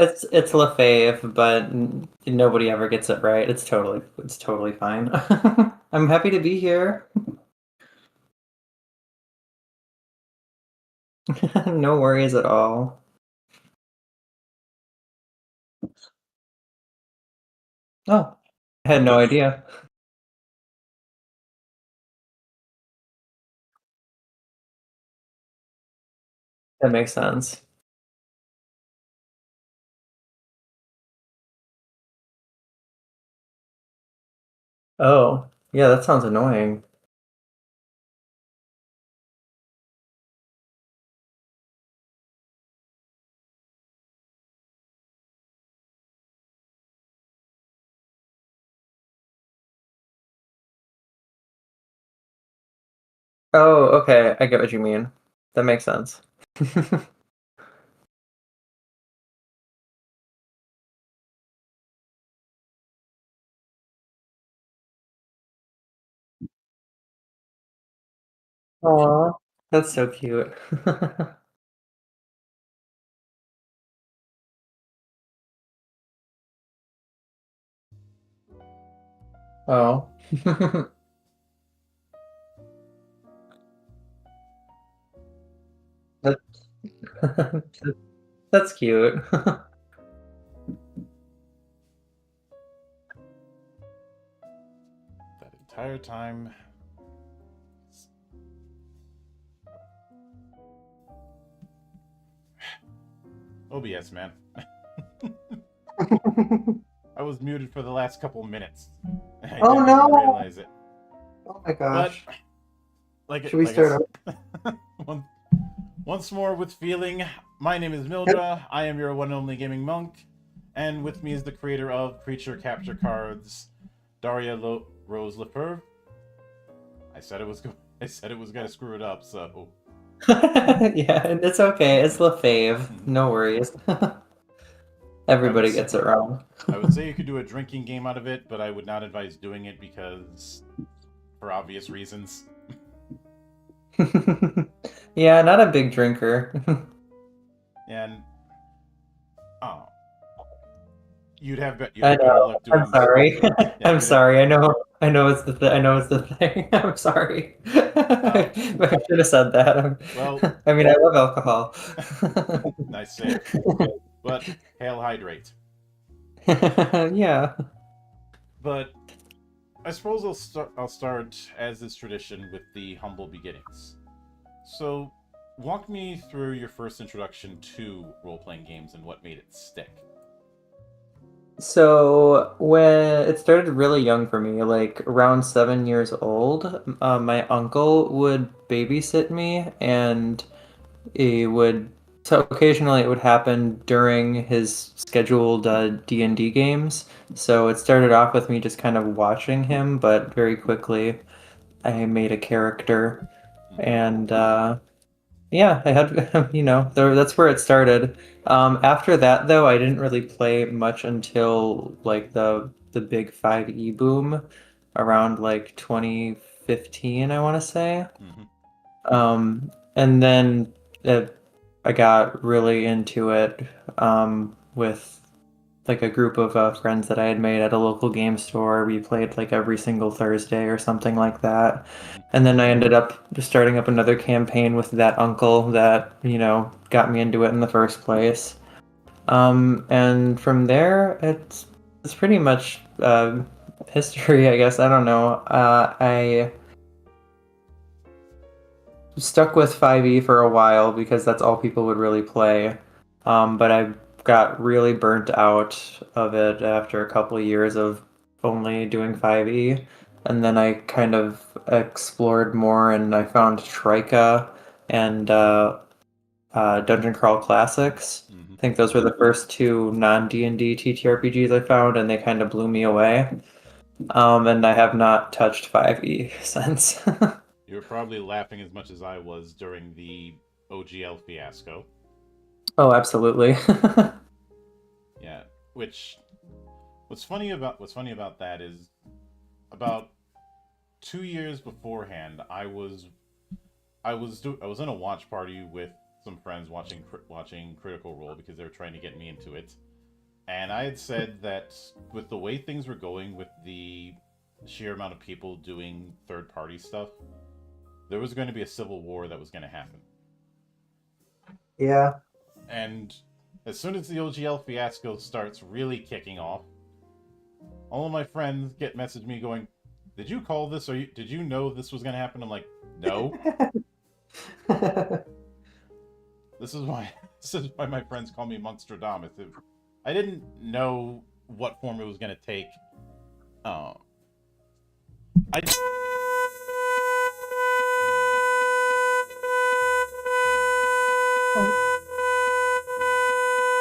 it's LeFevre, but nobody ever gets it right. It's totally fine. I'm happy to be here. No worries at all. Oh, I had no idea. That makes sense. Oh, yeah, that sounds annoying. Oh, okay, I get what you mean. That makes sense. Aw, that's so cute. Oh. That that's cute. That entire time. OBS, man. I was muted for the last couple minutes. I Oh didn't even no! realize it. Oh my But gosh. like Should it, we like start it's over? once more with feeling. My name is Yep. Mildra. I am your one and only gaming monk, and with me is the creator of creature capture cards, Daria Rose LeFevre. I said it was. I said it was gonna screw it up. So. Yeah, and it's okay. It's LeFave. No worries. I would Everybody gets it wrong. I would say you could do a drinking game out of it, but I would not advise doing it because for obvious reasons. Yeah, not a big drinker. And oh, you'd I have better know. luck I'm doing. sorry. Yeah, I'm you'd have, sorry. I know it's I know it's the thing. I'm sorry. uh, I should have said that. well, I mean, I love alcohol. nice save. But hail hydrate. Yeah. But I suppose I'll start as is tradition with the humble beginnings. So, walk me through your first introduction to role playing games and what made it stick. So when it started really young for me, like around 7 years old, my uncle would babysit me, and he would. So occasionally it would happen during his scheduled D&D games. So it started off with me just kind of watching him, but very quickly I made a character, Mm-hmm. and yeah, I had, that's where it started. After that, though, I didn't really play much until like the big 5e boom around like 2015, I want to say. Mm-hmm. And then I got really into it with like a group of friends that I had made at a local game store. We played like every single Thursday or something like that. Mm-hmm. And then I ended up just starting up another campaign with that uncle that, got me into it in the first place. And from there, it's pretty much history, I guess. I don't know. I stuck with 5e for a while because that's all people would really play. But I got really burnt out of it after a couple of years of only doing 5e. And then I kind of explored more and I found Trika and Dungeon Crawl Classics. Mm-hmm. I think those were the first two non-D&D TTRPGs I found, and they kind of blew me away. And I have not touched 5e since. You were probably laughing as much as I was during the OGL fiasco. Oh, absolutely. Yeah, which what's funny about that is about 2 years beforehand, I was in a watch party with some friends watching Critical Role because they were trying to get me into it. And I had said that with the way things were going with the sheer amount of people doing third party stuff, there was going to be a civil war that was going to happen. Yeah. And as soon as the OGL fiasco starts really kicking off, all of my friends get message me going, "Did you call this? Or did you know this was going to happen?" I'm like, "No." This is why this is why my friends call me Monkstradamus. I didn't know what form it was going to take. Uh, I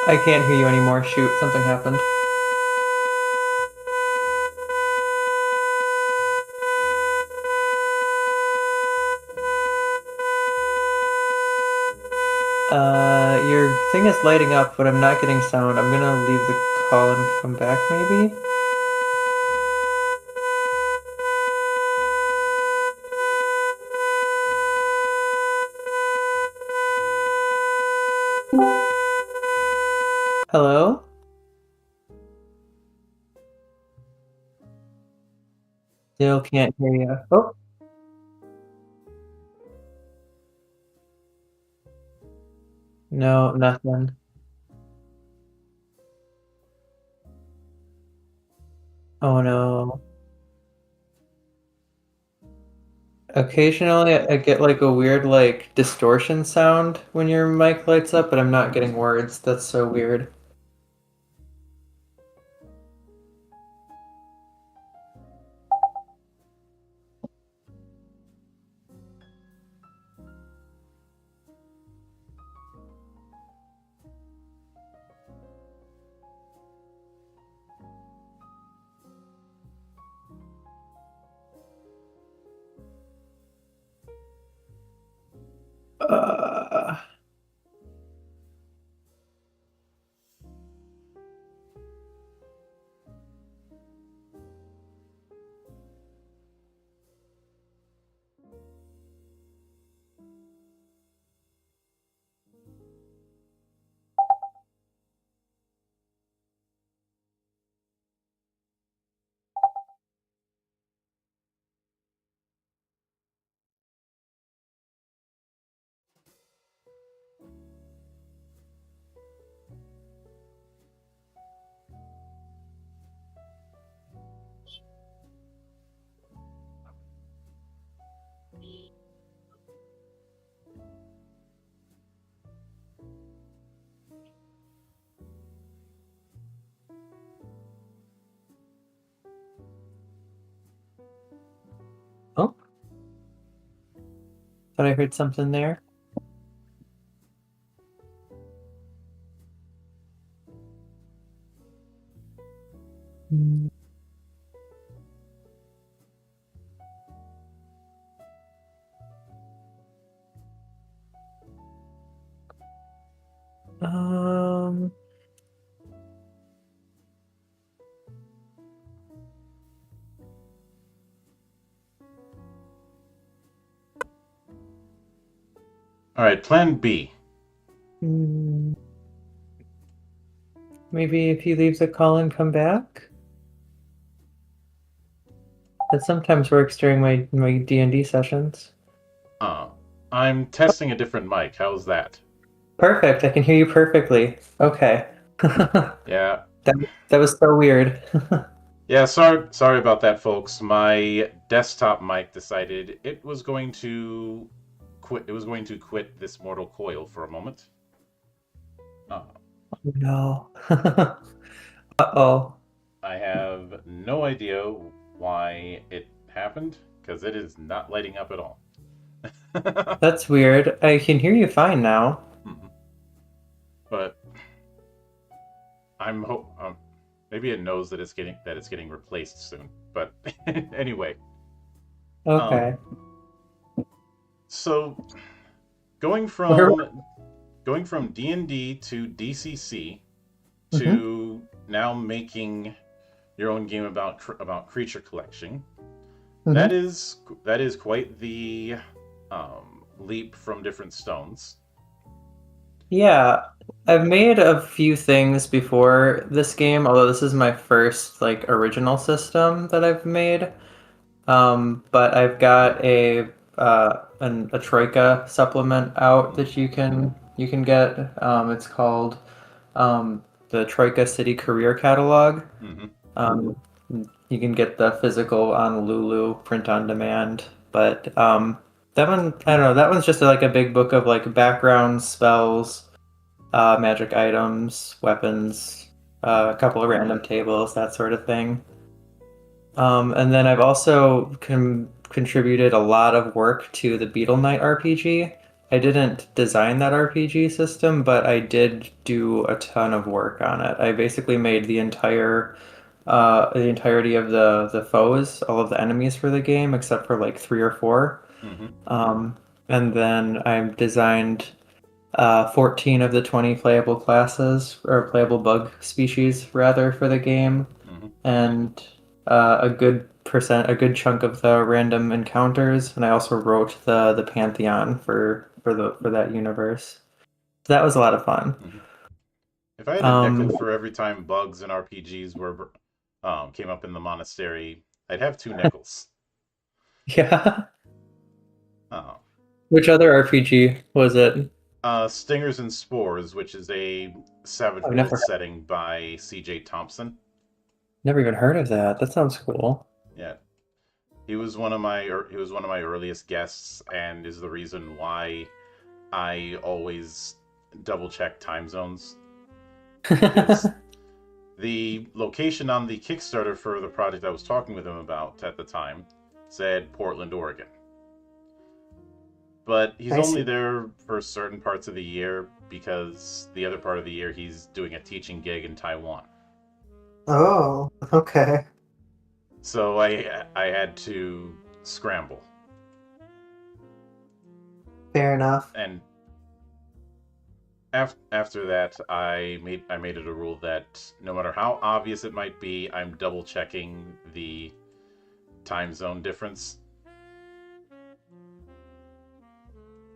I can't hear you anymore. Shoot, something happened. Your thing is lighting up, but I'm not getting sound. I'm gonna leave the call and come back, maybe? Hello? Still can't hear you. Oh, no, nothing. Oh no. Occasionally I get like a weird like distortion sound when your mic lights up, but I'm not getting words. That's so weird. Uh, oh, thought I heard something there. Hmm. Um, All right, Plan B. hmm, maybe if you leave the call and come back? That sometimes works during my D&D sessions. Uh, I'm testing a different mic. How's that? Perfect. I can hear you perfectly. Okay. Yeah, That was so weird. yeah. Sorry about that, folks. My desktop mic decided it was going to quit. It was going to quit this mortal coil for a moment. Uh, No. Uh-oh. I have no idea why it happened because it is not lighting up at all. That's weird. I can hear you fine now. But maybe it knows that it's getting replaced soon. But anyway, um, Okay. so going Where? from going from D&D to DCC Hmm. to now making your own game about creature collection. Hmm. that is quite the leap from different stones. Yeah, I've made a few things before this game, although this is my first like original system that I've made. But I've got a Troika supplement out Mm-hmm. that you can get. It's called the Troika City Career Catalog. Mm-hmm. Um, you can get the physical on Lulu, print on demand. But that one, I don't know. That one's just like a big book of like backgrounds, spells, magic items, weapons, a couple of random tables, that sort of thing. And then I've also contributed a lot of work to the Beetle Knight RPG. I didn't design that RPG system, but I did do a ton of work on it. I basically made the entirety of the foes, all of the enemies for the game, except for like three or four. Mm-hmm. Um, and then I designed 14 of the 20 playable classes, or playable bug species, rather, for the game, Mm-hmm. and a good chunk of the random encounters, and I also wrote the Pantheon for that universe. So that was a lot of fun. Mm-hmm. If I had a nickel Um, for every time bugs and RPGs were came up in the monastery, I'd have two nickels. yeah. Uh, Which other RPG was it? Stingers and Spores, which is a Savage I've World never setting by C.J. Thompson. never even heard of that. That sounds cool. Yeah, he was one of my earliest guests, and is the reason why I always double check time zones because the location on the Kickstarter for the project I was talking with him about at the time said Portland, Oregon. But he's I only see. there for certain parts of the year because the other part of the year he's doing a teaching gig in Taiwan. Oh, okay. So I had to scramble. Fair enough. And after that I made it a rule that no matter how obvious it might be, I'm double checking the time zone difference.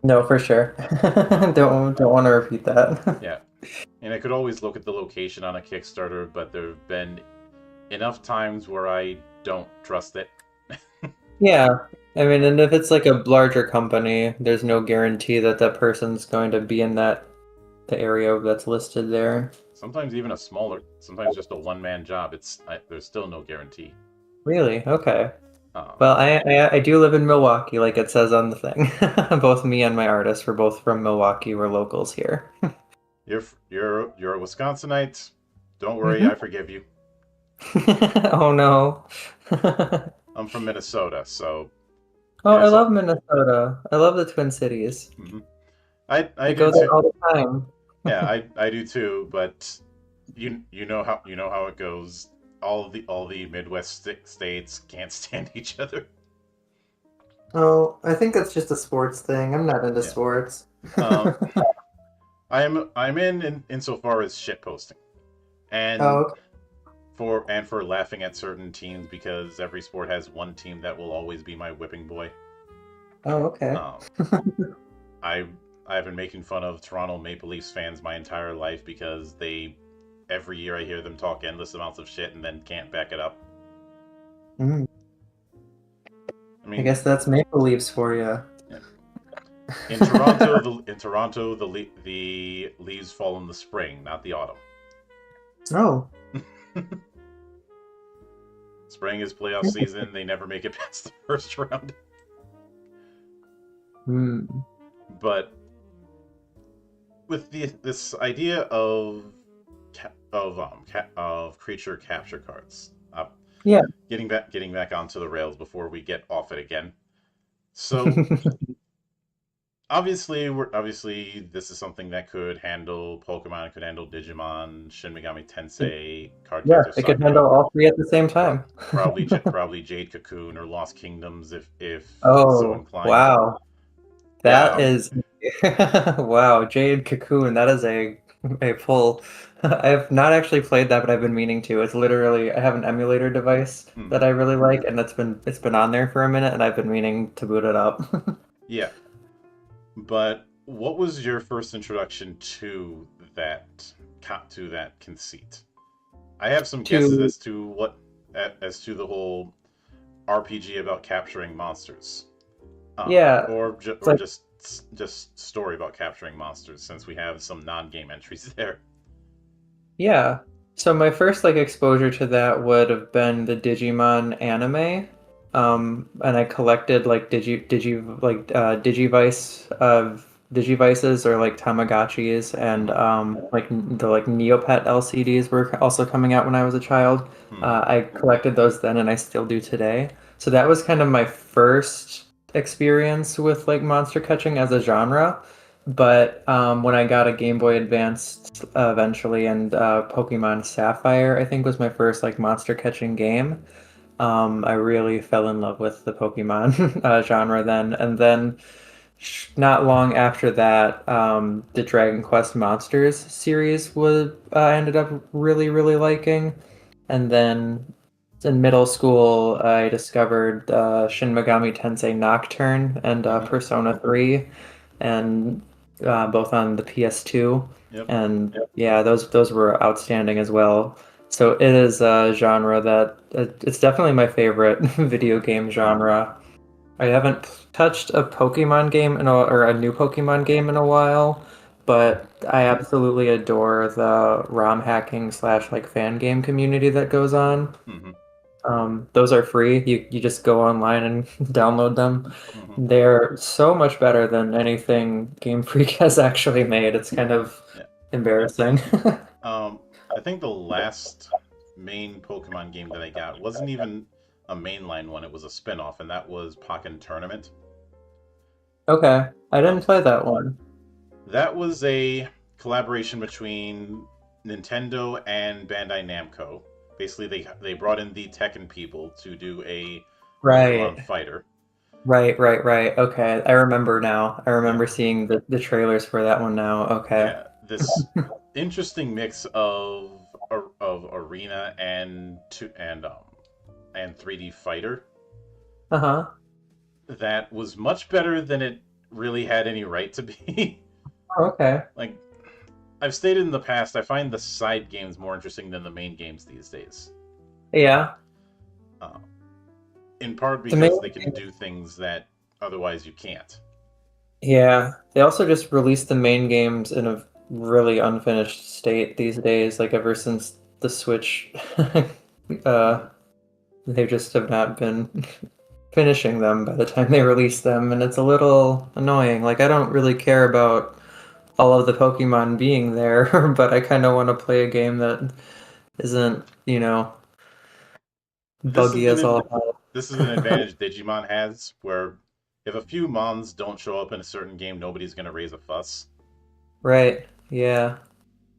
No, for sure. Um, Don't want to repeat that. yeah, and I could always look at the location on a Kickstarter, but there have been enough times where I don't trust it. Yeah. I mean, and if it's like a larger company, there's no guarantee that that person's going to be in the area that's listed there. Sometimes even a smaller, sometimes just a one man job. There's still no guarantee. Really? Okay. Um, Well, I do live in Milwaukee, like it says on the thing. Both me and my artist, we're both from Milwaukee. We're locals here. you're a Wisconsinite. Don't worry, I Hmm. forgive you. Oh no. I'm from Minnesota, so Oh, it I is. love Minnesota. I love the Twin Cities. Mhm. I I do go there too. all the time. Yeah, I do too. But you know how it goes. All the Midwest states can't stand each other. Oh, I think that's just a sports thing. I'm not into Yeah. sports. Um, I'm in insofar as shit posting and Oh, okay. for laughing at certain teams because every sport has one team that will always be my whipping boy. Oh, okay. Um, I I've been making fun of Toronto Maple Leafs fans my entire life because they every year I hear them talk endless amounts of shit and then can't back it up. Mm, I I mean, guess that's Maple Leafs for you. yeah. In Toronto the leaves fall in the spring, not the autumn. Oh, Spring is playoff season. They never make it past the first round. hmm. But with this idea of of creature capture cards, Yeah. getting back onto the rails before we get off it again. So obviously this is something that could handle Pokemon, could handle Digimon, Shin Megami Tensei, card Yeah, captor it could Sakura, handle all three at the same time. probably Jade Cocoon or Lost Kingdoms if so Oh, inclined. wow. Yeah, That is wow, Jade Cocoon. That is a a full. I have not actually played that, but I've been meaning to. It's literally I have an emulator device that Hmm. I really like, and it's been on there for a minute, and I've been meaning to boot it up. Yeah, but what was your first introduction that to that conceit? I have some guesses To as to as to the whole RPG about capturing monsters, yeah, it's or like just story about capturing monsters, since we have some non-game entries there. yeah. So my first like exposure to that would have been the Digimon anime. And I collected like Digivices or like Tamagotchis and Hmm. like the like Neopet LCDs were also coming out when I was a child. Hmm. I collected those then and I still do today. So that was kind of my first experience with like monster catching as a genre. But when I got a Game Boy Advance eventually, and Pokemon Sapphire, I think was my first like monster catching game. I really fell in love with the Pokemon genre then, and then not long after that, the Dragon Quest Monsters series was I ended up really liking, and then in middle school, I discovered Shin Megami Tensei Nocturne and Hmm. Persona 3, and both on the PS2. Yep. And yeah, those were outstanding as well. So it is a genre that it's definitely my favorite video game genre. I haven't touched a Pokemon game or a new Pokemon game in a while, but I absolutely adore the ROM hacking slash like fan game community that goes on. Hmm. Those are free. You just go online and download them. Hmm. They're so much better than anything Game Freak has actually made. It's kind of Yeah. embarrassing. Um, I think the last main Pokemon game that I got wasn't even a mainline one; it was a spin-off, and that was Pokken Tournament. Okay, I Um, didn't play that one. that was a collaboration between Nintendo and Bandai Namco. Basically, they brought in the Tekken people to do a Pokemon Right, fighter. right. Okay, I remember now. I Yeah, remember seeing the trailers for that one now. Okay. yeah. This interesting mix of arena and 3D fighter Uh-huh. that was much better than it really had any right to be. Okay. Like I've stated in the past, I find the side games more interesting than the main games these days. Yeah. Uh, in part The main because they can do things that otherwise you can't. Yeah, they also just released the main games in a really unfinished state these days. Like ever since the Switch, Hmm. uh, they just have not been finishing them by the time they release them, and it's a little annoying. Like I don't really care about all of the Pokemon being there, but I kind of want to play a game that isn't, This is buggy an as ad- all this is an hell. advantage Digimon has, where if a few Mons don't show up in a certain game, nobody's gonna raise a fuss. Right? Yeah,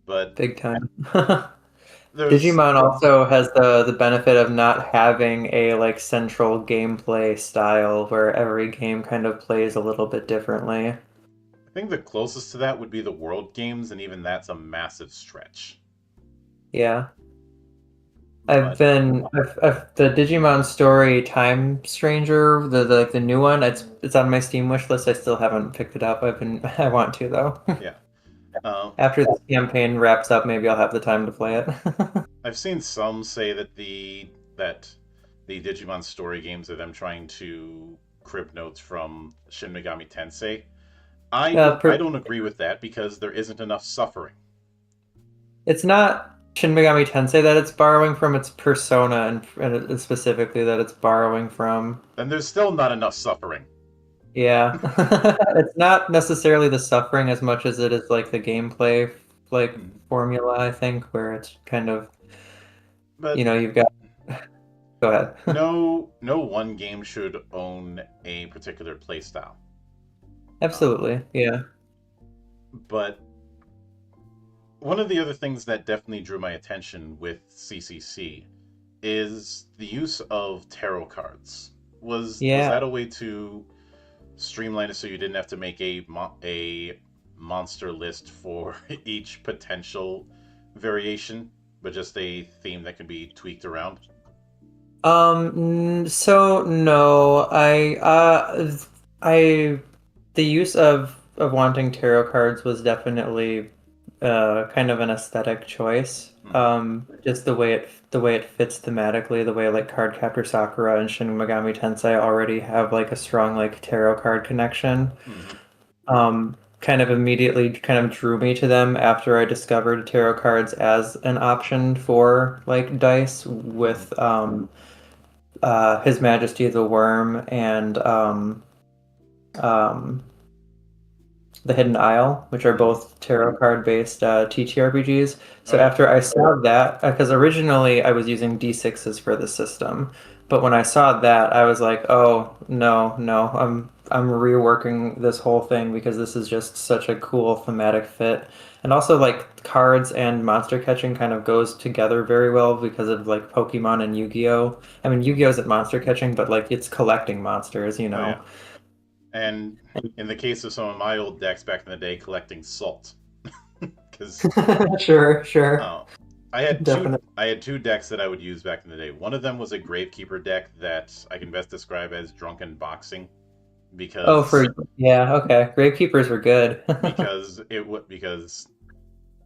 But big time. there's Digimon also has the benefit of not having a like central gameplay style where every game kind of plays a little bit differently. I think the closest to that would be the World games, and even that's a massive stretch. Yeah. But The Digimon Story Time Stranger, the new one, it's on my Steam wish list. I still haven't picked it up. I want to though. yeah, uh, After this campaign wraps up, maybe I'll have the time to play it. I've seen some say that the Digimon story games are them trying to crib notes from Shin Megami Tensei. Uh, I per, don't agree with that because there isn't enough suffering, it's not Shin Megami Tensei that it's borrowing from, it's Persona and specifically that it's borrowing from. and there's still not enough suffering. Yeah. It's not necessarily the suffering as much as it is like the gameplay like Mhm. formula, I think, where it's kind of, But you've got go ahead. no one game should own a particular playstyle. Um, Absolutely. Yeah. but one of the other things that definitely drew my attention with CCC is the use of tarot cards. Was Yeah. that a way to streamline it so you didn't have to make a monster list for each potential variation, but just a theme that can be tweaked around? So no, I the use of wanting tarot cards was definitely kind of an aesthetic choice. Hmm. Just the way it fits thematically, the way like Cardcaptor Sakura and Shin Megami Tensei already have like a strong like tarot card connection. Hmm. Kind of immediately kind of drew me to them after I discovered tarot cards as an option for like dice Hmm. with His Majesty the Worm and um, The Hidden Isle, which are Hmm. both tarot card based TTRPGs. Oh So yeah. after I saw that, because originally I was using D6s for the system, but when I saw that, I was like, oh no, no, I'm reworking this whole thing because this is just such a cool thematic fit. And also like cards and monster catching kind of goes together very well because of like Pokemon and Yu-Gi-Oh! I mean, Yu-Gi-Oh! Isn't monster catching, but like it's collecting monsters, you Oh yeah. know. And in the case of some of my old decks back in the day, collecting salt, because Sure, sure. uh, I had two Definitely. I had two decks that I would use back in the day. One of them was a Gravekeeper deck that I can best describe as drunken boxing Oh, for because yeah, okay. Gravekeepers were good. because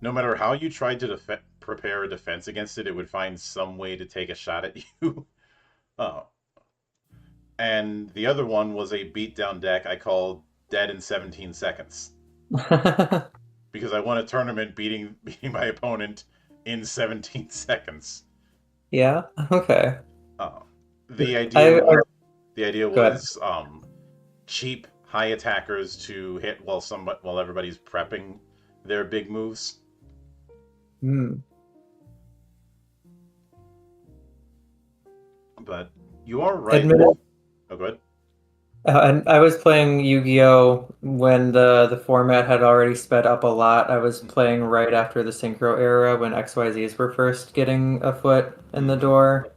no matter how you tried to prepare a defense against it, it would find some way to take a shot at you. uh, and the other one was a beatdown deck I called Dead in 17 Seconds because I won a tournament beating my opponent in 17 seconds. Yeah, okay. Uh, the idea I was the idea go ahead. was cheap high attackers to hit while everybody's prepping their big moves. Hmm. But you are right Admit in the. it. Oh, good. And I was playing Yu-Gi-Oh! When the format had already sped up a lot. I was playing right after the Synchro era when XYZs were first getting a foot in the Mm-hmm. door.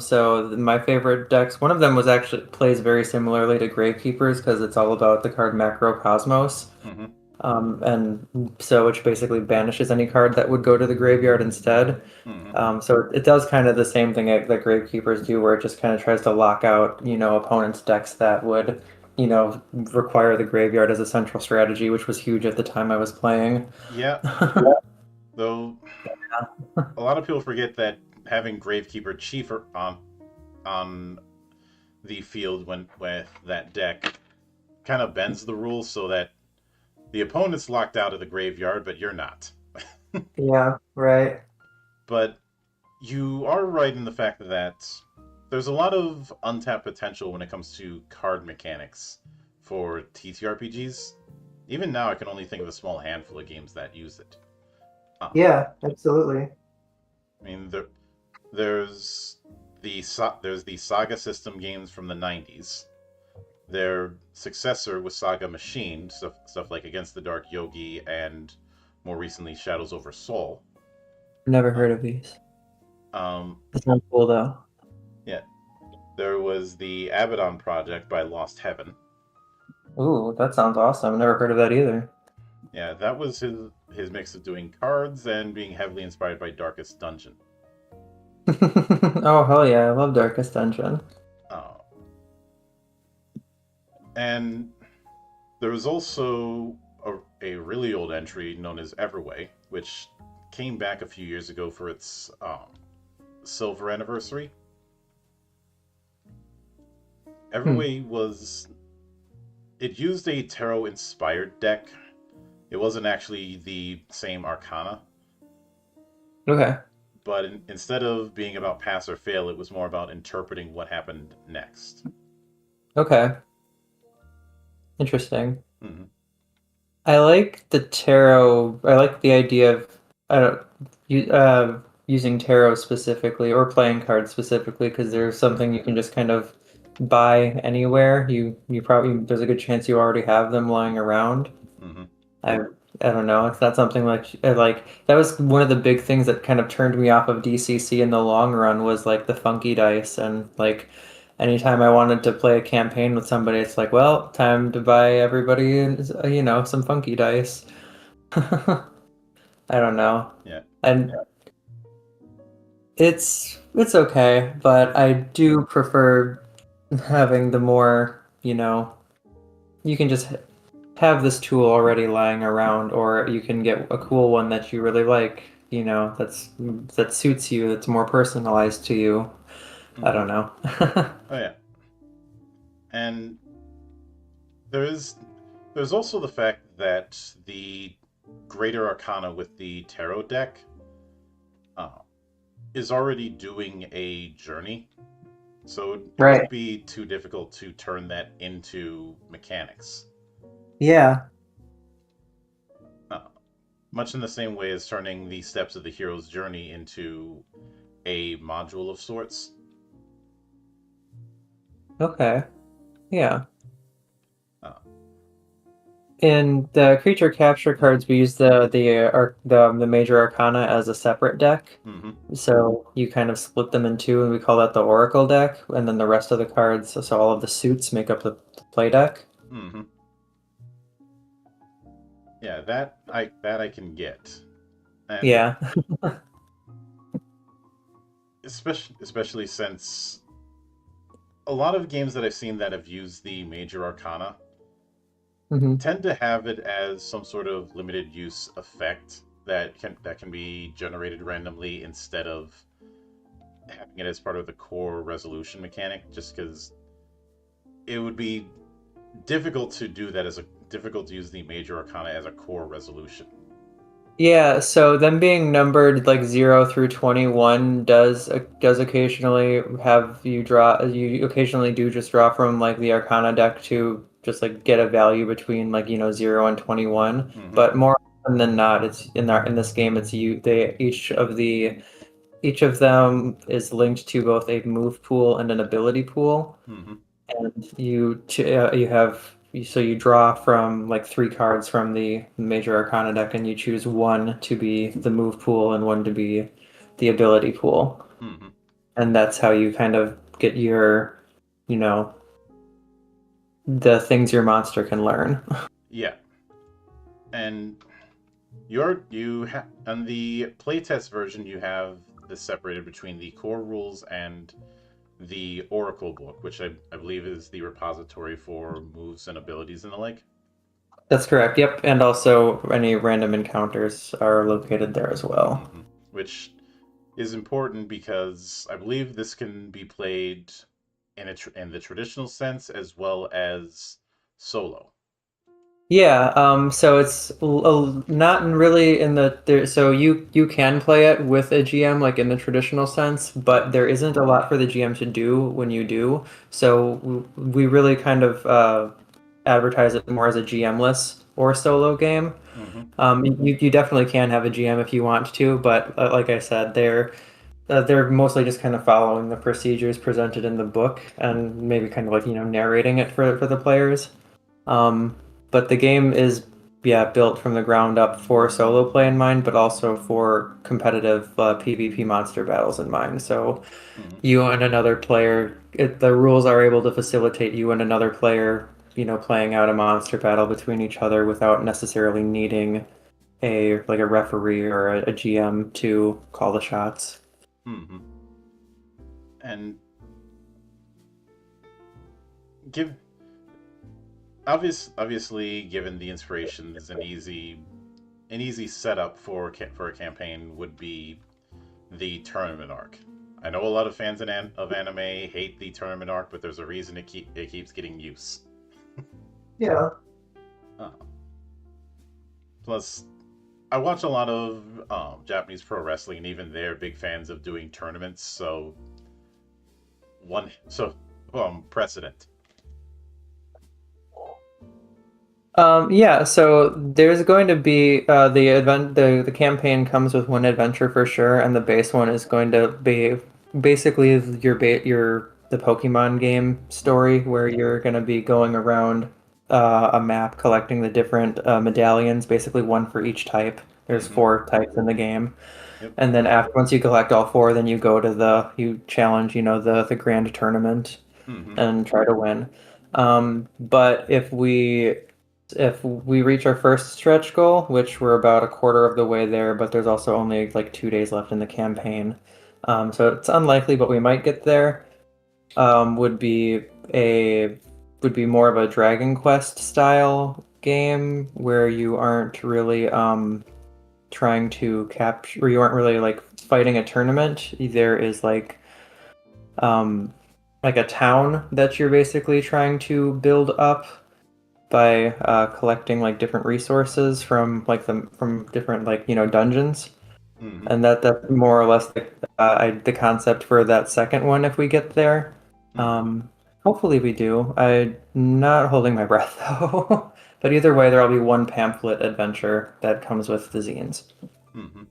So my favorite decks, one of them was actually plays very similarly to Gravekeepers because it's all about the card Macrocosmos. Mm-hmm. And so which basically banishes any card that would go to the graveyard instead. Mm-hmm. So it does kind of the same thing that Gravekeepers do, where it just kind of tries to lock out, opponents' decks that would, require the graveyard as a central strategy, which was huge at the time I was playing. Yeah, though a lot of people forget that having Gravekeeper Chief on the field when with that deck kind of bends the rules so that the opponent's locked out of the graveyard, but you're not. Yeah, right. But you are right in the fact that there's a lot of untapped potential when it comes to card mechanics for TTRPGs. Even now, I can only think of a small handful of games that use it. Uh, Yeah, absolutely. I mean, there's there's the Saga system games from the '90s. Their successor was Saga Machine, stuff like Against the Dark Yogi and more recently Shadows over Soul. Never Uh, heard of these. um, That sounds cool though. yeah, there was the Abaddon Project by Lost Heaven. Ooh, that sounds awesome. Never heard of that either. Yeah, that was his mix of doing cards and being heavily inspired by Darkest Dungeon. Oh, hell yeah, I love Darkest Dungeon. Uh, and there was also a really old entry known as Everway, which came back a few years ago for its silver anniversary. Hmm. Everway was it used a tarot inspired deck. It wasn't actually the same arcana, Okay. but instead of being about pass or fail, it was more about interpreting what happened next. Okay. Interesting. Hmm. I like the tarot. I like the idea of I don't using tarot specifically or playing cards specifically because there's something you can just kind of buy anywhere. You probably there's a good chance you already have them lying around. Hmm. I I don't know. It's not something like that was one of the big things that kind of turned me off of DCC in the long run was like the funky dice and like anytime I wanted to play a campaign with somebody, it's like, well, time to buy everybody, some funky dice. I don't know. Yeah. And it's okay, but I do prefer having the more, you can just have this tool already lying around, or you can get a cool one that you really like, that suits you, that's more personalized to you. I Hmm. don't know. Oh yeah. And there is there's also the fact that the Greater Arcana with the Tarot deck uh, is already doing a journey, so it Right. wouldn't be too difficult to turn that into mechanics. Yeah. Uh, Much in the same way as turning the steps of the hero's journey into a module of sorts. Okay. Yeah. Uh, In the creature capture cards, we use the major arcana as a separate deck. hmm So you kind of split them in two, and we call that the Oracle deck. And then the rest of the cards, so all of the suits make up the play deck. hmm Yeah, that I can get, and Yeah. especially since a lot of games that I've seen that have used the major arcana hmm tend to have it as some sort of limited use effect that can be generated randomly instead of having it as part of the core resolution mechanic, just because it would be difficult to do that as a difficult to use the major arcana as a core resolution. Yeah, so them being numbered like 0 through 21 does occasionally have you occasionally do just draw from like the Arcana deck to just like get a value between like 0 and 21, hmm but more often than not it's in this game it's you they each of them is linked to both a move pool and an ability pool. hmm And you draw from like three cards from the major arcana deck, and you choose one to be the move pool and one to be the ability pool. hmm And that's how you kind of get you know, the things your monster can learn. Yeah, and on the playtest version you have this separated between the core rules and the Oracle book, which I believe is the repository for moves and abilities and the like. That's correct. Yep. And also any random encounters are located there as well. hmm Which is important because I believe this can be played in the traditional sense as well as solo. Yeah, so it's not really in so you can play it with a GM like in the traditional sense, but hmm there isn't a lot for the GM to do when you do. So we really kind of advertise it more as a GM-less or solo game. hmm You definitely can have a GM if you want to, but like I said, they're mostly just kind of following the procedures presented in the book and maybe kind of like narrating it for the players. Um, but the game is, yeah, built from the ground up for solo play in mind, but also for competitive PvP monster battles in mind. So hmm you and another player, the rules are able to facilitate you and another player, playing out a monster battle between each other without necessarily needing a referee or a GM to call the shots. hmm And give obviously, given the inspirations, an easy setup for a campaign would be the tournament arc. I know a lot of fans of anime hate the tournament arc, but there's a reason it keeps getting use. Yeah. Uh, Plus, I watch a lot of Japanese pro wrestling, and even they're big fans of doing tournaments. Precedent. Yeah, so there's going to be the campaign comes with one adventure for sure, and the base one is going to be basically your the Pokemon game hmm story where you're going to be going around a map collecting the different medallions, basically one for each type. There's hmm four types in the game. Yep. And then once you collect all four, then you go to you challenge, the grand tournament. Mm-hmm. and try to win. But if we reach our first stretch goal, which we're about a quarter of the way there, but there's also only like 2 days left in the campaign, so it's unlikely, but we might get there. Would be a would be more of a Dragon Quest style game where you aren't really trying to capture, where you aren't really like fighting a tournament. There is um like a town that you're basically trying to build up by collecting like different resources from from different dungeons, Mm-hmm. and that's more or less the concept for that second one if we get there. Mm-hmm. Um, Hopefully we do. I'm not holding my breath though. But either way, there'll be one pamphlet adventure that comes with the zines. Mm-hmm.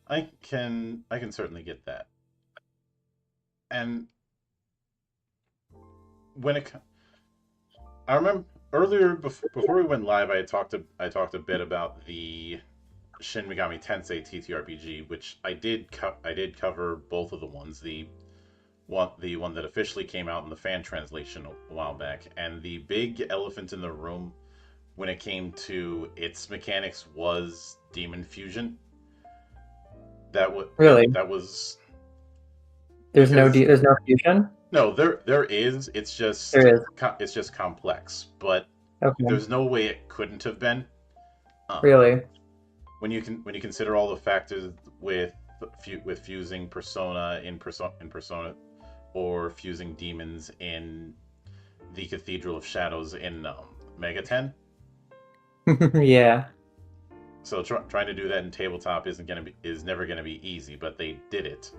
I can certainly get that. And when it I remember earlier before we went live, I talked a bit about the Shin Megami Tensei TTRPG, which I did cover both of the ones. The one that officially came out in the fan translation a while back, and the big elephant in the room when it came to its mechanics was Demon Fusion. Really? That was There's because no fusion? no, there is. There is. It's just complex, but Okay. there's no way it couldn't have been. Um, Really? when you consider all the factors with with fusing persona or fusing demons in the Cathedral of Shadows in Mega 10. Yeah. So trying to do that in tabletop is never gonna be easy, but they did it.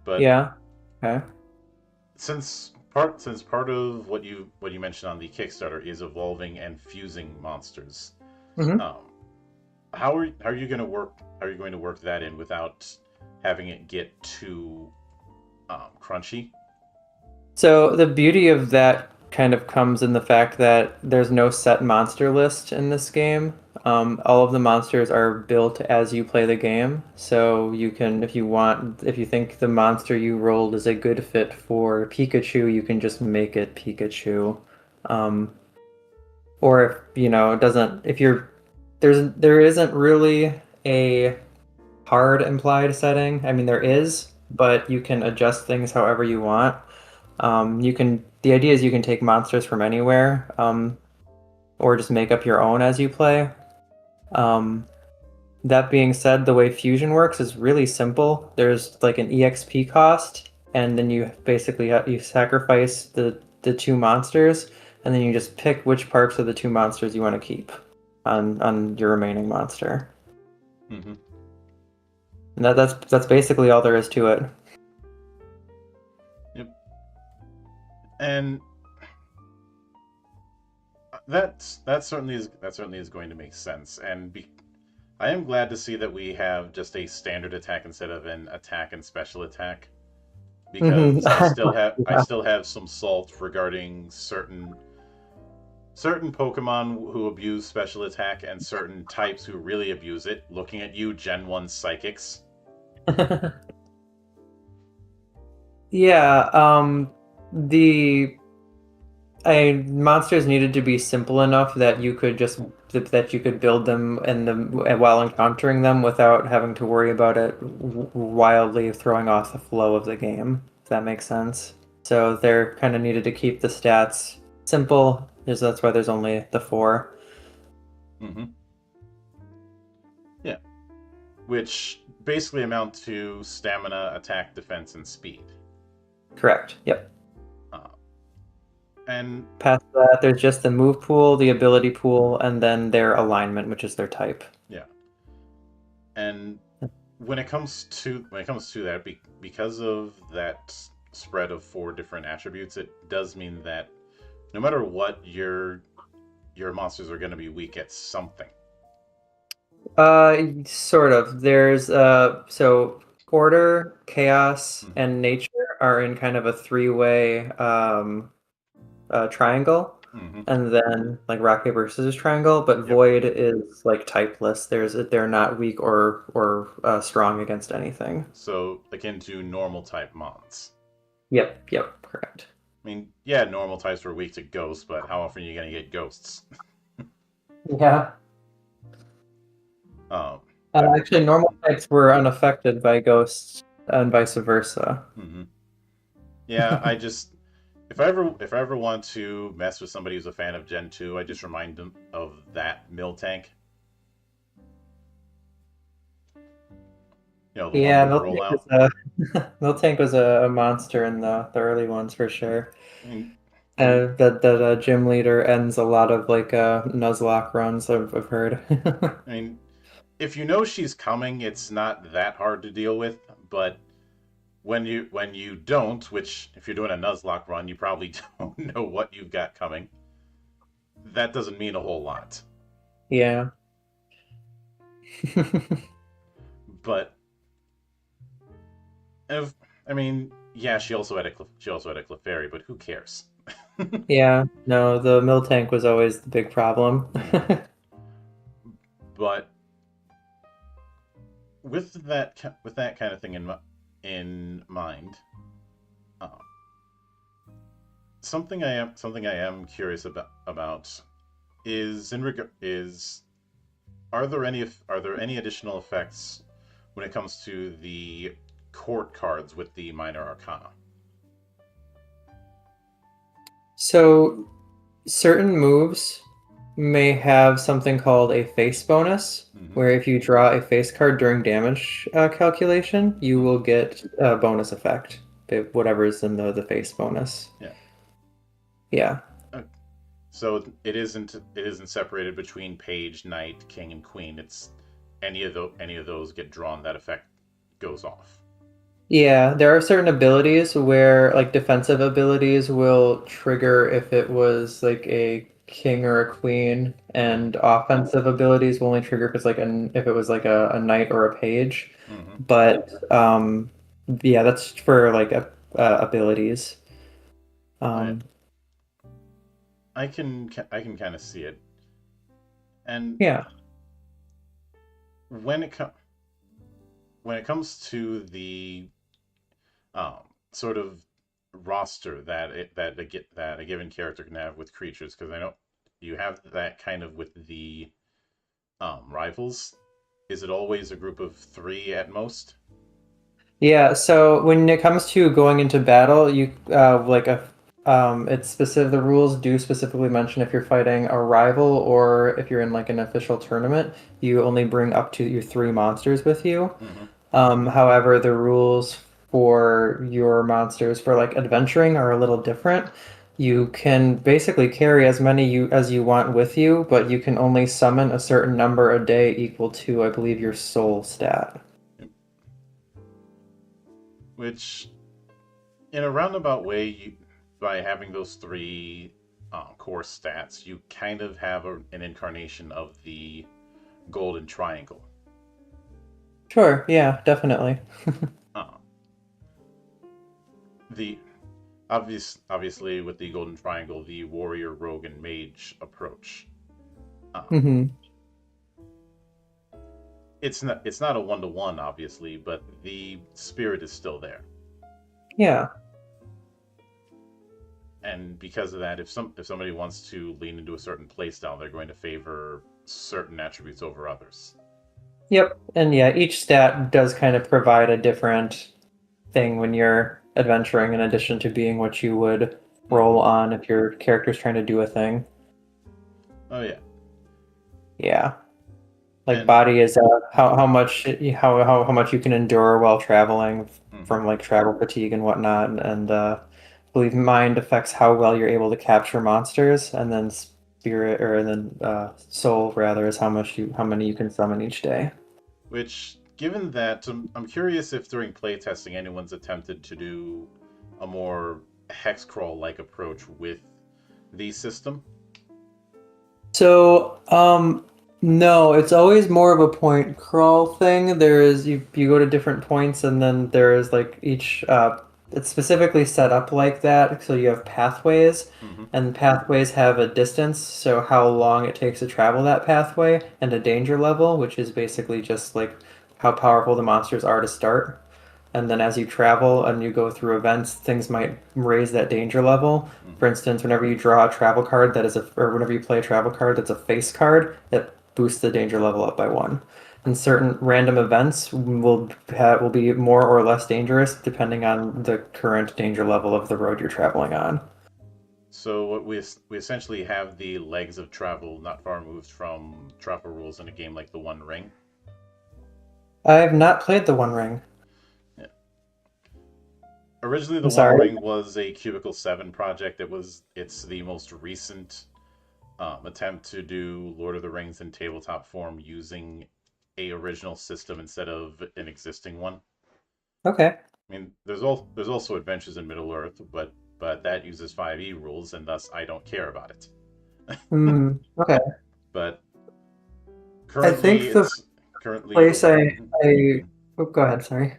But Yeah. Okay. since part of what you mentioned on the Kickstarter is evolving and fusing monsters, Hmm. um, how are you going to work? How are you going to work that in without having it get too crunchy? So the beauty of that kind of comes in the fact that there's no set monster list in this game. All of the monsters are built as you play the game. So you can, if you think the monster you rolled is a good fit for Pikachu, you can just make it Pikachu. Um, or if, it doesn't, if you're, there isn't really a hard implied setting. I mean, there is, but you can adjust things however you want. The idea is you can take monsters from anywhere, or just make up your own as you play. Um, that being said, the way fusion works is really simple. There's like an EXP cost, and then you basically you sacrifice the two monsters, and then you just pick which parts of the two monsters you want to keep on your remaining monster. Mm-hmm. And that's basically all there is to it. Yep. And that certainly is going to make sense. I am glad to see that we have just a standard attack instead of an attack and special attack, Hmm. because I still have some salt regarding certain Pokemon who abuse special attack and certain types who really abuse it. Looking at you, Gen 1 Psychics. Yeah, the monsters needed to be simple enough that you could build them while encountering them without having to worry about it wildly throwing off the flow of the game, if that makes sense. So they're kind of needed to keep the stats simple, is that's why there's only the four. Mm-hmm. Yeah, which basically amount to stamina, attack, defense, and speed. Correct. Yep. Uh, and Past that, there's just the move pool, the ability pool, and then their alignment, which is their type. yeah, and when it comes to that, because of that spread of four different attributes, it does mean that no matter what, your monsters are going to be weak at something. Sort of. There's so order, chaos, Mm-hmm. and nature are in kind of a three-way triangle, Mm-hmm. and then like rock paper scissors triangle. But Yep. void is like typeless. They're not weak or strong against anything. So akin to normal type mons. Yep, correct. mean, yeah, normal types were weak to ghosts, but how often are you going to get ghosts? Yeah. Um, I, Actually, normal types were unaffected by ghosts and vice versa. mhm. Yeah, I just if I ever want to mess with somebody who's a fan of Gen 2, I just remind them of that mill tank. The one Yeah, with the rollout. Miltank was a monster in the early ones for sure. I mean, I mean, That gym leader ends a lot of like Nuzlocke runs I've heard. I mean, if you know she's coming, it's not that hard to deal with. But when you don't, which if you're doing a Nuzlocke run, you probably don't know what you've got coming. That doesn't mean a whole lot. Yeah. But if I mean, yeah, she also had a Clefairy, but who cares? Yeah, no, the Miltank was always the big problem. Hmm. But with that kind of thing in mind, uh, something I am curious about is in regard is are there any additional effects when it comes to the court cards with the minor arcana? So certain moves may have something called a face bonus, Hmm. where if you draw a face card during damage calculation, you Hmm. will get a bonus effect, whatever is in the face bonus. Yeah. Yeah. Uh, So it isn't separated between page, knight, king, and queen. It's any of those get drawn, that effect goes off. Yeah, there are certain abilities where like defensive abilities will trigger if it was like a king or a queen, Hmm. and offensive abilities will only trigger if it's like if it was like a knight or a page. Hmm. But yeah, that's for like abilities. Oh yeah, Um, I can kind of see it. And yeah. when it co- when it comes to the sort of roster that a given character can have with creatures, because I know you have that kind of with the rivals. Is it always a group of three at most? Yeah, so when it comes to going into battle, you like a it's specific the rules do specifically mention if you're fighting a rival or if you're in like an official tournament, you only bring up to your three monsters with you. Hmm. However, the rules for your monsters for like adventuring are a little different. You can basically carry as many as you want with you, but you can only summon a certain number a day equal to, I believe, your soul stat. Which, in a roundabout way, by having those three core stats, you kind of have an incarnation of the golden triangle. Sure, yeah, definitely. Uh, the obviously with the golden triangle, the warrior, rogue, and mage approach. Uh, Hmm. it's not a 1-to-1, obviously, but the spirit is still there. Yeah. And because of that, if somebody wants to lean into a certain playstyle, they're going to favor certain attributes over others. Yep. And yeah, each stat does kind of provide a different thing when you're adventuring in addition to being what you would Hmm. roll on if your character's trying to do a thing. Oh yeah, Yeah. Like and body is how much how much you can endure while traveling mhm, from like travel fatigue and whatnot, and I believe mind affects how well you're able to capture monsters, and then spirit or and then soul rather is how many you can summon each day. which given that I'm curious if during playtesting anyone's attempted to do a more hex crawl like approach with the system. So, no, it's always more of a point crawl thing. There is you go to different points and then there is like each it's specifically set up like that. So you have pathways Hmm. and pathways have a distance, so how long it takes to travel that pathway and a danger level, which is basically just like how powerful the monsters are to start. and then as you travel and you go through events, things might raise that danger level. For Hmm. instance, whenever you draw a travel card that is or whenever you play a travel card that's a face card, it boosts the danger level up by one. And certain random events will be more or less dangerous depending on the current danger level of the road you're traveling on. So what we essentially have the legs of travel not far removed from travel rules in a game like the One Ring. I have not played the One Ring. Yeah. Originally, the I'm One sorry. Ring was a Cubicle 7 project. It's the most recent attempt to do Lord of the Rings in tabletop form using a original system instead of an existing one. Okay. I mean, there's also Adventures in Middle Earth, but that uses 5e rules, and thus I don't care about it. Hmm. Okay. But I currently, think the it's currently the place one. I oh, go ahead, sorry.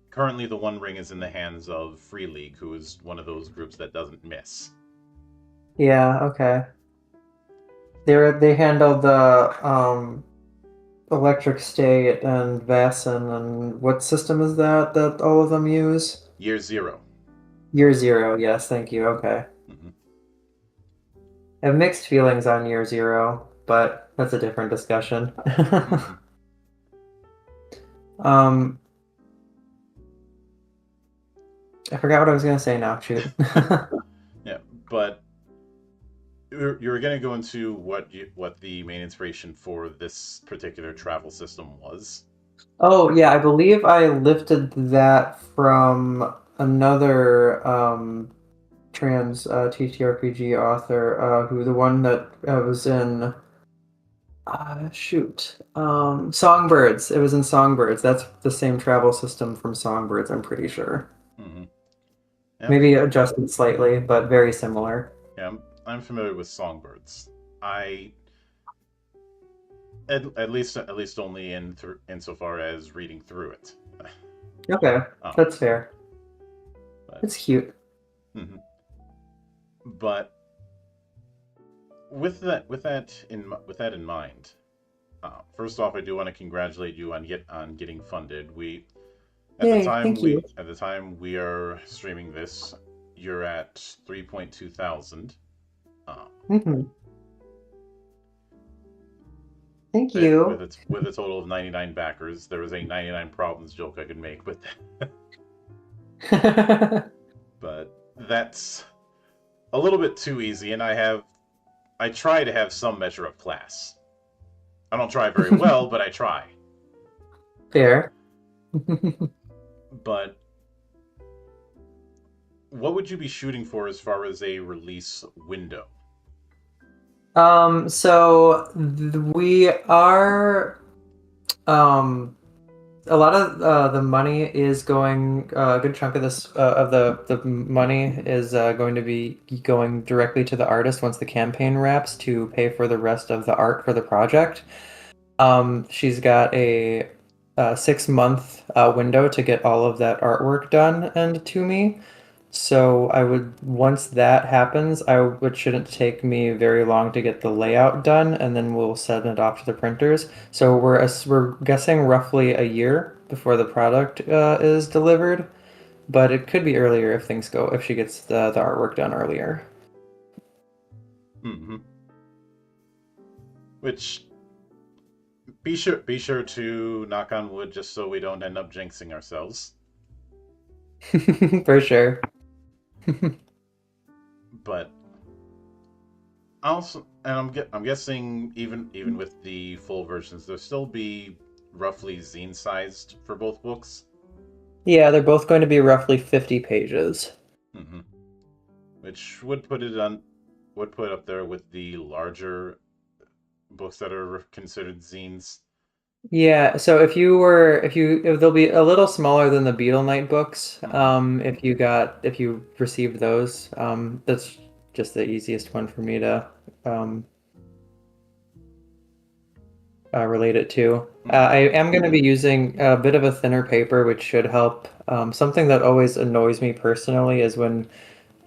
Currently, the One Ring is in the hands of Free League, who is one of those groups that doesn't miss. Yeah, okay. They handled the Electric State and Vaesen and what system is that that all of them use? Year Zero. Year Zero, yes, thank you. Okay. Hmm. I have mixed feelings on Year Zero, but that's a different discussion. Hmm. Um, I forgot what I was gonna say now. Shoot. Yeah, but you're going to go into what the main inspiration for this particular travel system was. Oh yeah, I believe I lifted that from another trans TTRPG author who the one that was in shoot Songbirds. It was in Songbirds. That's the same travel system from Songbirds, I'm pretty sure. Hmm. Yeah, Maybe adjusted slightly, but very similar. yeah, I'm familiar with Songbirds. I at least only insofar as reading through it. Okay, um, that's fair. but It's cute. mhm. But with that in mind, first off, I do want to congratulate you on getting funded. We Yay, thank you. at the time we are streaming this, you're at 3.2 thousand. Um, Hmm. Thank you. with a total of 99 backers. There was a 99 problems joke I could make, but that's a little bit too easy, and I try to have some measure of class. I don't try very well, but I try. Fair. But what would you be shooting for as far as a release window? So we are um a lot of the money is going a good chunk of this of the money is going to be going directly to the artist once the campaign wraps to pay for the rest of the art for the project. She's got a 6 month window to get all of that artwork done and to me. So I would once that happens, it shouldn't take me very long to get the layout done, and then we'll send it off to the printers. So we're guessing roughly a year before the product is delivered, but it could be earlier if she gets the artwork done earlier. Hmm. Which be sure to knock on wood just so we don't end up jinxing ourselves. For sure. But also, and I'm guessing even with the full versions, there'll still be roughly zine sized for both books. Yeah, they're both going to be roughly 50 pages. Hmm. Which would put up there with the larger books that are considered zines. Yeah, so if they'll be a little smaller than the Beetle Knight books, Hmm. if you received those, that's just the easiest one for me to um relate it to. Hmm. I am going to be using a bit of a thinner paper, which should help. Something that always annoys me personally is when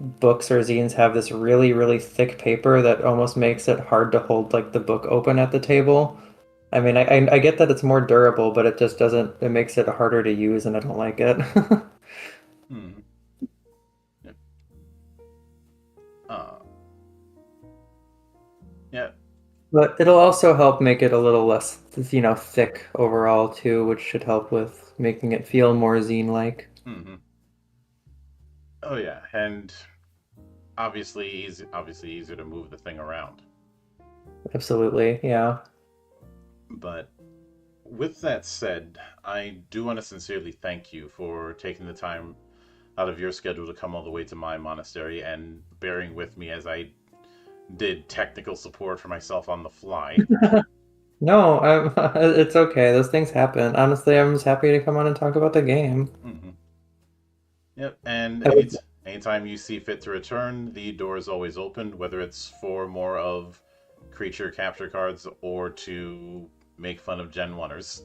books or zines have this really, really thick paper that almost makes it hard to hold like the book open at the table. I mean, I get that it's more durable, but it just doesn't, it makes it harder to use and I don't like it. Hmm. Yeah. Uh, yeah. But it'll also help make it a little less, thick overall too, which should help with making it feel more zine-like. Hmm. Oh yeah, and obviously easier to move the thing around. Absolutely, yeah. But with that said, I do want to sincerely thank you for taking the time out of your schedule to come all the way to my monastery and bearing with me as I did technical support for myself on the fly. No, it's okay. Those things happen. Honestly, I'm just happy to come on and talk about the game. Hmm. Yep, and I would- anytime you see fit to return, the door is always open, whether it's for more of creature capture cards or to make fun of Gen 1ers.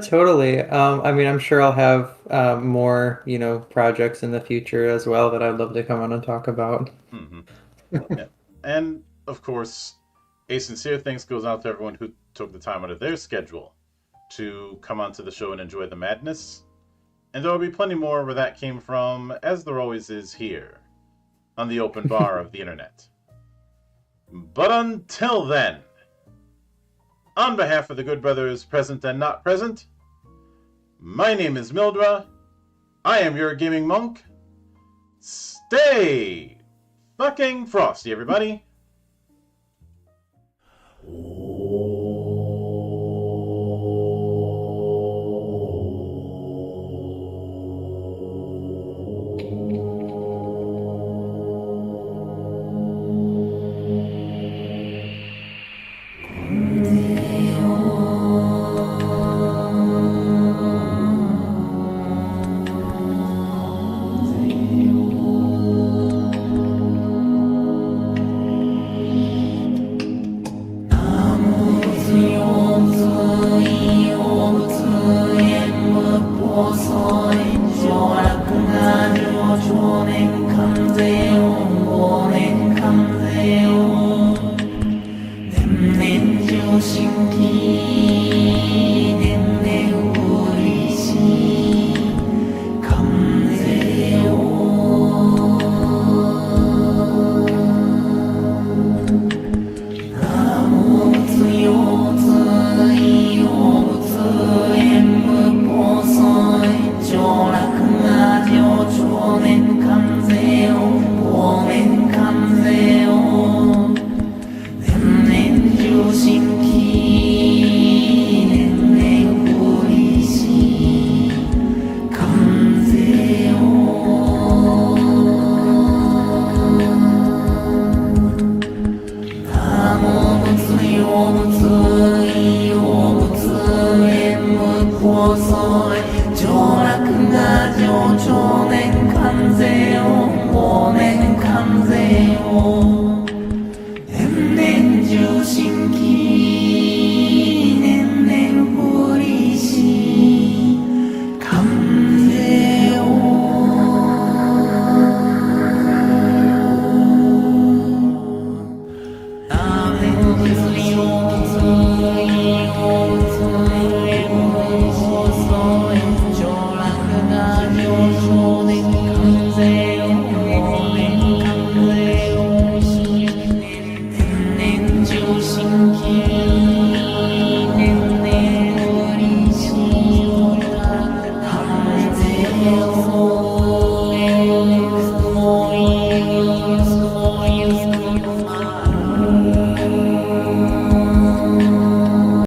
Totally. I mean, I'm sure I'll have more, projects in the future as well that I'd love to come on and talk about. Hmm. Yeah. And of course, a sincere thanks goes out to everyone who took the time out of their schedule to come onto the show and enjoy the madness. And there will be plenty more where that came from, as there always is here on the open bar of the internet. But until then, on behalf of the good brothers present and not present, my name is Mildra. I am your gaming monk. Stay fucking frosty, everybody. Thank you.